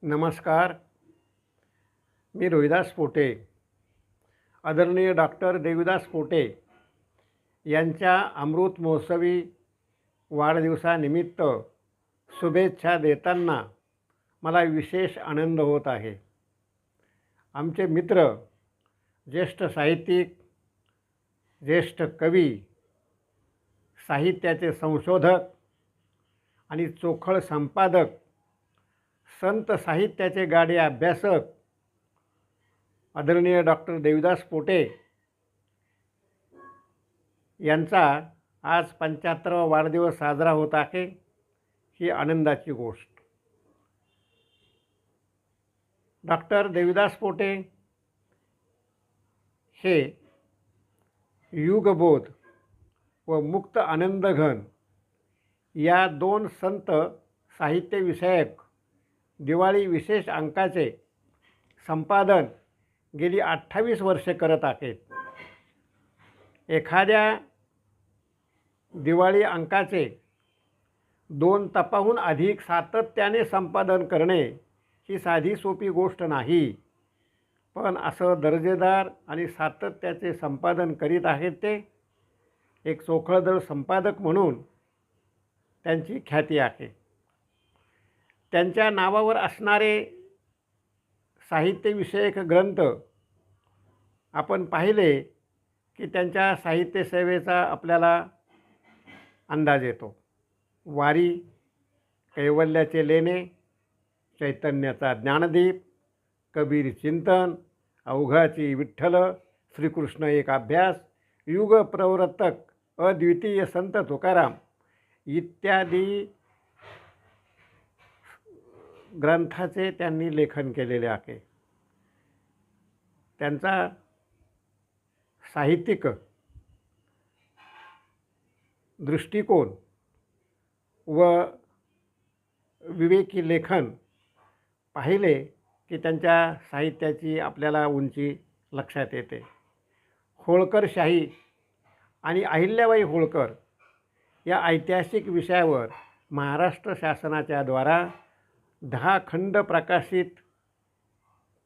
नमस्कार. मी रोहिदास पोटे. आदरणीय डॉक्टर देवीदास पोटे यांच्या अमृत महोत्सवी वाढदिवसानिमित्त शुभेच्छा देताना मला विशेष आनंद होत आहे. आमचे मित्र, ज्येष्ठ साहित्यिक, ज्येष्ठ कवी, साहित्याचे संशोधक आणि चोखळ संपादक, संत साहित्याचे गाढे अभ्यासक आदरणीय डॉक्टर देवीदास पोटे यांचा आज 75वा वाढदिवस साजरा होत आहे. ही आनंदाची गोष्ट. डॉक्टर देवीदास पोटे हे युगबोध व मुक्त आनंदघन या दोन संत साहित्यविषयक दिवाळी विशेष अंकाचे संपादन गेली 28 वर्षे करत आहेत. एखाद्या दिवाळी अंकाचे 2 तपाहून अधिक सातत्याने संपादन करणे ही साधी सोपी गोष्ट नाही, पण असं दर्जेदार आणि सातत्याचे संपादन करीत आहेत ते. एक चोखळदळ संपादक म्हणून त्यांची ख्याती आहे. त्यांच्या नावावर असणारे साहित्यविषयक ग्रंथ आपण पाहिले की त्यांच्या साहित्यसेवेचा आपल्याला अंदाज येतो. वारी, कैवल्याचे लेणे, चैतन्याचा ज्ञानदीप, कबीर चिंतन, अवघाची विठ्ठल, श्रीकृष्ण एक अभ्यास, युग प्रवर्तक, अद्वितीय संत तुकाराम इत्यादी ग्रंथाचे त्यांनी लेखन केलेले आहे. त्यांचा साहित्यिक दृष्टिकोन व विवेकी लेखन पाहिले की त्यांच्या साहित्याची आपल्याला उंची लक्षात येते. होळकरशाही आणि अहिल्याबाई होळकर या ऐतिहासिक विषयावर महाराष्ट्र शासनाच्या द्वारा 10 खंड प्रकाशित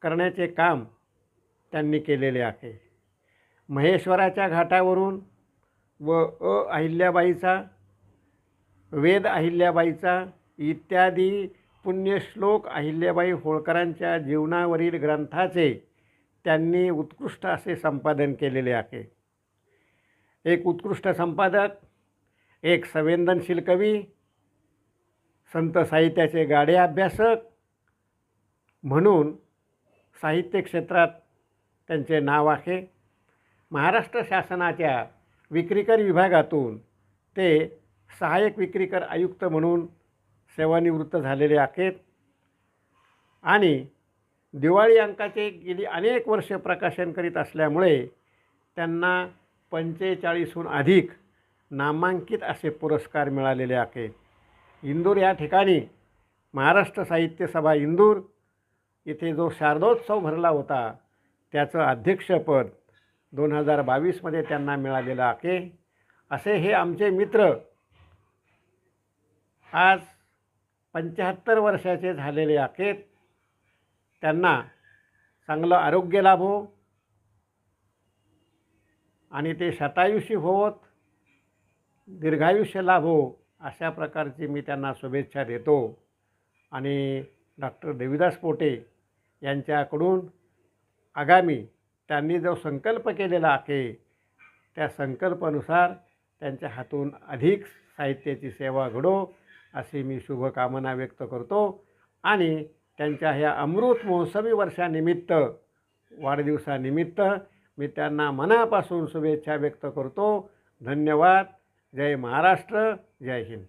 करण्याचे काम त्यांनी केलेले आहे. महेश्वराच्या घाटावरून व अहिल्याबाईचा, वेद अहिल्याबाईचा इत्यादी पुण्यश्लोक अहिल्याबाई होळकरांच्या जीवनावरील ग्रंथाचे त्यांनी उत्कृष्ट असे संपादन केलेले आहे. एक उत्कृष्ट संपादक, एक संवेदनशील कवी, संत साहित्याचे गाढे अभ्यासक म्हणून साहित्य क्षेत्रात त्यांचे नाव आहे. महाराष्ट्र शासनाच्या विक्रीकर विभागातून ते सहाय्यक विक्रीकर आयुक्त म्हणून सेवानिवृत्त झालेले आहेत आणि दिवाळी अंकाचे गेली अनेक वर्षे प्रकाशन करीत असल्यामुळे त्यांना 45हून अधिक नामांकित असे पुरस्कार मिळालेले आहेत. इंदूर या ठिकाणी महाराष्ट्र साहित्य सभा इंदूर इथे जो शारदोत्सव भरला होता त्याचं अध्यक्षपद 2022मध्ये त्यांना मिळालेलं आहे. असे हे आमचे मित्र आज 75 वर्षाचे झालेले आहेत. त्यांना चांगलं आरोग्य लाभो आणि ते शतायुषी होत, दीर्घायुष्य लाभो अशा प्रकारची मी त्यांना शुभेच्छा देतो. आणि डॉक्टर देवीदास पोटे यांच्याकडून आगामी त्यांनी जो संकल्प केलेला आहे त्या संकल्पानुसार त्यांच्या हातून अधिक साहित्याची सेवा घडो अशी मी शुभकामना व्यक्त करतो. आणि त्यांच्या ह्या अमृत महोत्सवी वर्षानिमित्त, वाढदिवसानिमित्त मी त्यांना मनापासून शुभेच्छा व्यक्त करतो. धन्यवाद. जय महाराष्ट्र, जय हिंद.